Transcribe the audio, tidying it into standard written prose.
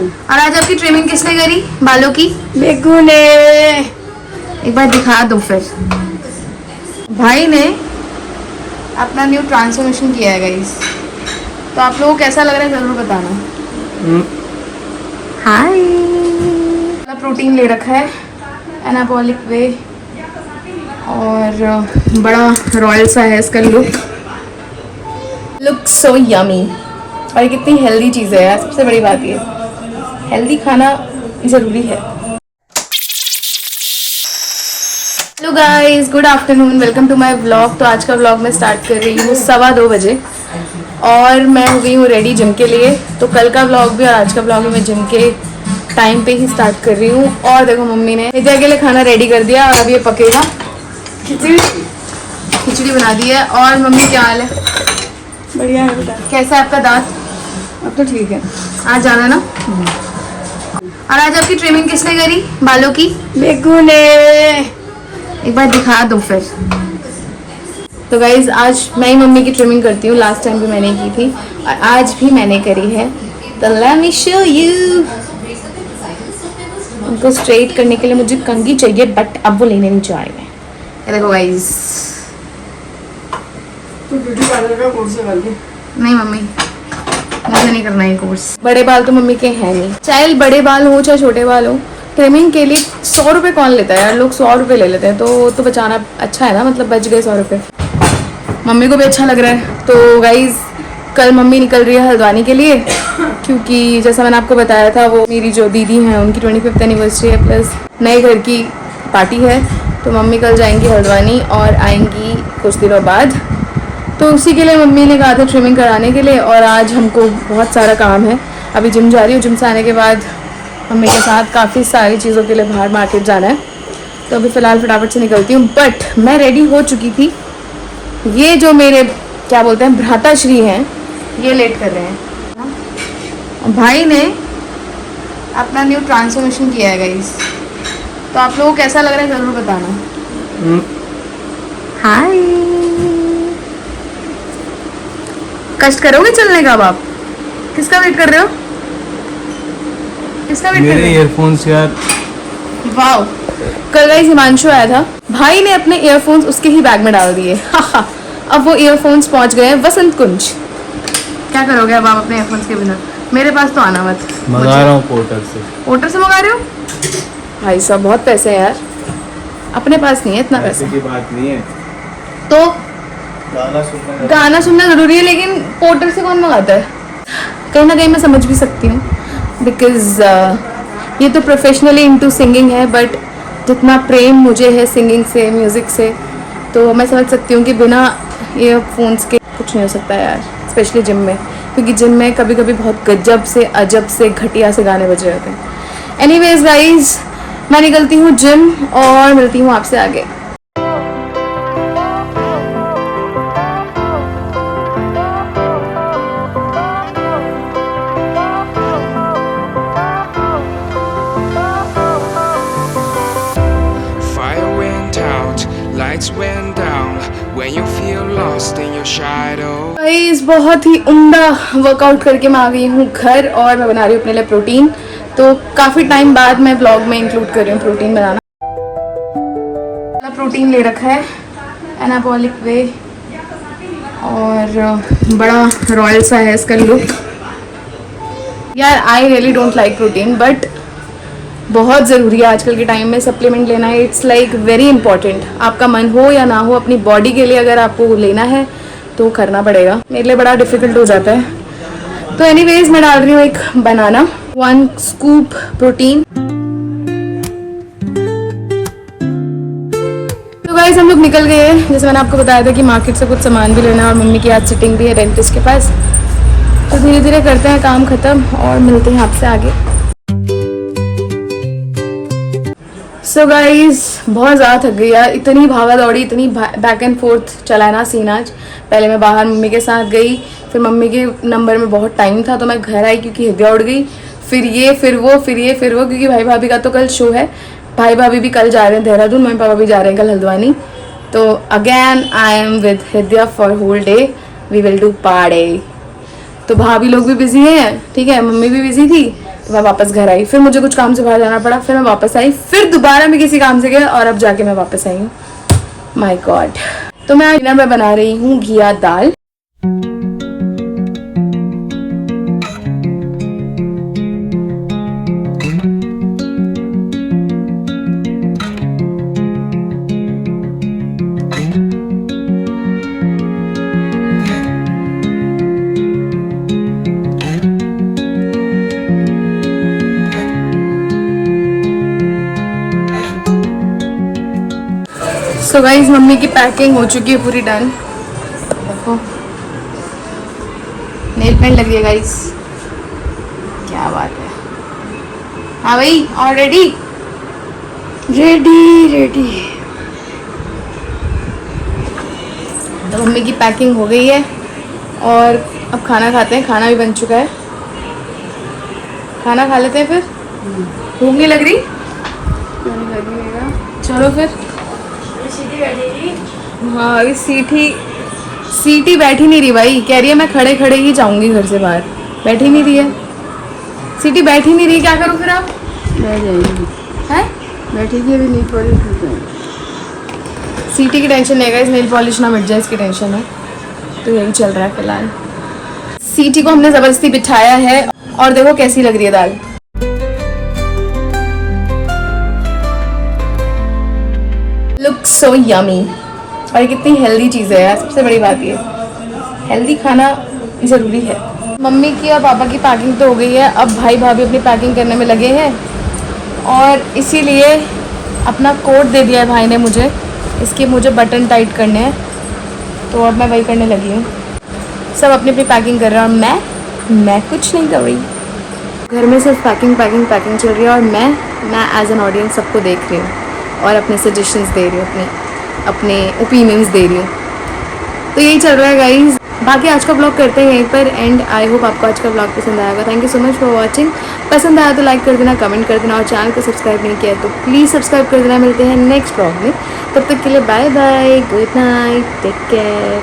और आज आपकी ट्रिमिंग किसने करी बालों की? बेगू ने। एक बार दिखा दो फिर। भाई ने अपना न्यू ट्रांसफॉर्मेशन किया है गाइस, तो आप लोगों को कैसा लग रहा है जरूर बताना। हाय। प्रोटीन ले रखा है एनाबॉलिक वे, और बड़ा रॉयल सा है इसका लुक सो यमी। और कितनी हेल्दी चीज़ है यार, सबसे बड़ी बात ये हेल्दी खाना ज़रूरी है। Hello guys, good afternoon, welcome to my vlog. तो आज का व्लॉग मैं स्टार्ट कर रही हूँ 2:15 बजे, और मैं हो गई हूँ रेडी जिम के लिए। तो कल का व्लॉग भी और आज का व्लॉग भी मैं जिम के टाइम पे ही स्टार्ट कर रही हूँ। और देखो मम्मी ने नित्या के लिए खाना रेडी कर दिया, और अब ये पकेगा। खिचड़ी बना दी है। और मम्मी क्या हाल है? बढ़िया है बेटा। कैसा है आपका दांत? अब तो ठीक है। आज जाना ना। और आज आपकी ट्रिमिंग किसने करी बालों की? बेगू ने। एक बार दिखा दो फिर। तो गाइज आज मैं ही मम्मी की ट्रिमिंग करती हूँ, लास्ट टाइम भी मैंने की थी और आज भी मैंने करी है। तो लेट मी शो यू। उनको स्ट्रेट करने के लिए मुझे कंघी चाहिए, बट अब वो लेने नहीं जा रही है। ये देखो गाइज। तू ब्यूटी पार्लर का कोर्स कर ले। नहीं मम्मी, मुझे नहीं करना है कोर्स। बड़े बाल तो मम्मी के हैं नहीं, चाहे बड़े बाल हो चाहे छोटे बाल हो, ट्रिमिंग के लिए 100 रुपये कौन लेता है यार। लोग 100 रुपये ले लेते हैं, तो बचाना अच्छा है ना, मतलब बच गए 100 रुपये। मम्मी को भी अच्छा लग रहा है। तो गाइज कल मम्मी निकल रही है हल्द्वानी के लिए, क्योंकि जैसा मैंने आपको बताया था, वो मेरी जो दीदी हैं उनकी 25th एनिवर्सरी है, प्लस नए घर की पार्टी है। तो मम्मी कल जाएंगी हल्द्वानी और आएंगी कुछ दिनों बाद। तो उसी के लिए मम्मी ने कहा था ट्रिमिंग कराने के लिए, और आज हमको बहुत सारा काम है। अभी जिम जा रही हूँ, जिम से आने के बाद मम्मी के साथ काफ़ी सारी चीज़ों के लिए बाहर मार्केट जाना है। तो अभी फ़िलहाल फटाफट से निकलती हूँ, बट मैं रेडी हो चुकी थी। ये जो मेरे क्या बोलते हैं भ्राताश्री हैं, ये लेट कर रहे हैं। भाई ने अपना न्यू ट्रांसफॉर्मेशन किया है गाइस, तो आप लोगों को कैसा लग रहा है ज़रूर बताना। हाय। कष्ट करोगे चलने का अब आप? किसका वेट कर रहे हो? किसका वेट कर रहे हो? मेरे ईयरफोन्स यार। वाओ। कल गाइस हिमांशु आया था, भाई ने अपने ईयरफोन्स उसके ही बैग में डाल दिए। अब वो ईयरफोन्स पहुंच गए हैं वसंत कुंज। क्या करोगे अब आप अपने ईयरफोन्स के बिना? मेरे पास तो आना मत। मंगा रहा हूँ पोर्टर से। पोर्टर से मंगा रहे हो? भाई साहब बहुत पैसे हैं यार, अपने पास नहीं है इतना पैसा। की बात नहीं है, तो गाना सुनना जरूरी है, लेकिन पोर्टर से कौन मंगाता है? कहीं ना कहीं मैं समझ भी सकती हूँ, बिकॉज ये तो प्रोफेशनली इनटू सिंगिंग है, बट जितना प्रेम मुझे है सिंगिंग से, म्यूज़िक से, तो मैं समझ सकती हूँ कि बिना ईयरफोन्स के कुछ नहीं हो सकता यार, स्पेशली जिम में, क्योंकि जिम में कभी कभी बहुत गजब से, अजब से, घटिया से गाने बज रहे होते हैं। एनीवेज गाइज, मैं निकलती हूँ जिम और मिलती हूँ आपसे आगे। Lights went down when you feel lost in your shadow. Guys बहुत ही उम्दा वर्कआउट करके मैं आ गई हूँ घर, और मैं बना रही हूँ अपने लिए प्रोटीन। तो काफ़ी टाइम बाद मैं ब्लॉग में इंक्लूड कर रही हूँ प्रोटीन बनाना। प्रोटीन ले रखा है एनाबॉलिक वे, और बड़ा रॉयल सा है इसका लुक। यार I really don't like protein, but बहुत ज़रूरी है आजकल के टाइम में सप्लीमेंट लेना है। It's like very important. आपका मन हो या ना हो, अपनी बॉडी के लिए अगर आपको लेना है तो करना पड़ेगा। मेरे लिए बड़ा डिफ़िकल्ट हो जाता है। तो एनीवेज मैं डाल रही हूँ एक बनाना, 1 स्कूप प्रोटीन। तो गाइस हम लोग निकल गए हैं, जैसे मैंने आपको बताया था कि मार्केट से कुछ सामान भी लेना है, और मम्मी की आज सिटिंग भी है डेंटिस्ट के पास। तो धीरे धीरे करते हैं काम ख़त्म और मिलते हैं आपसे आगे। सो गाइज बहुत ज़्यादा थक गई यार, इतनी भागा दौड़ी, इतनी बैक एंड फोर्थ चला ना सीन आज। पहले मैं बाहर मम्मी के साथ गई, फिर मम्मी के नंबर में बहुत टाइम था तो मैं घर आई क्योंकि हृदय उड़ गई। फिर ये फिर वो, क्योंकि भाई भाभी का तो कल शो है। भाई भाभी भी कल जा रहे हैं देहरादून, मम्मी पापा भी जा रहे हैं कल हल्द्वानी। तो again I am with Hriday for whole day, we will do party. तो भाभी लोग भी बिजी हैं, ठीक है, मम्मी भी बिजी थी, तो मैं वापस घर आई, फिर मुझे कुछ काम से बाहर जाना पड़ा, फिर मैं वापस आई, फिर दोबारा मैं किसी काम से गया और अब जाके मैं वापस आई हूँ। My God. तो मैं डिनर में बना रही हूँ घिया दाल। सो गाइस मम्मी की पैकिंग हो चुकी है पूरी डन। देखो नेल पेंट लग रही है गाइस, क्या बात है। हाँ भाई और रेडी रेडी। तो मम्मी की पैकिंग हो गई है और अब खाना खाते हैं। खाना भी बन चुका है, खाना खा लेते हैं फिर। भूख नहीं लग रही? चलो फिर। हाँ अभी सीटी बैठी नहीं रही भाई, कह रही है मैं खड़े खड़े ही जाऊंगी घर से बाहर। बैठी नहीं रही है सीटी, बैठी नहीं रही, क्या करूँ फिर आप? बैठ जाएगी, हैं बैठेगी अभी नहीं पड़ी। सीटी की टेंशन नहीं है, नेल पॉलिश ना मिट जाए इसकी टेंशन है। तो यही चल रहा है फिलहाल। सीटी को हमने ज़बरदस्ती बिठाया है और देखो कैसी लग रही है दाल। Look so yummy. और कितनी हेल्दी चीज़ है यार, सबसे बड़ी बात ये हेल्दी खाना ज़रूरी है। मम्मी की और पापा की पैकिंग तो हो गई है, अब भाई भाभी अपनी पैकिंग करने में लगे हैं और इसीलिए अपना कोट दे दिया है भाई ने मुझे, इसके मुझे बटन टाइट करने हैं, तो अब मैं वही करने लगी हूँ। सब अपनी अपनी पैकिंग कर रहे हैं और मैं कुछ नहीं कर रही। घर में सिर्फ पैकिंग चल रही है और मैं एज एन ऑडियंस सबको देख रही हूँ और अपने सजेशंस दे रही हूँ, अपने ओपिनियंस दे रही हूँ। तो यही चल रहा है गाइज। बाकी आज का ब्लॉग करते हैं यहीं पर एंड। आई होप आपको आज का ब्लॉग पसंद आएगा। Thank you so much for watching. पसंद आया तो लाइक कर देना, कमेंट कर देना और चैनल को सब्सक्राइब नहीं किया तो प्लीज़ सब्सक्राइब कर देना। मिलते हैं नेक्स्ट ब्लॉग में, तब तक के लिए bye bye, good night, take care.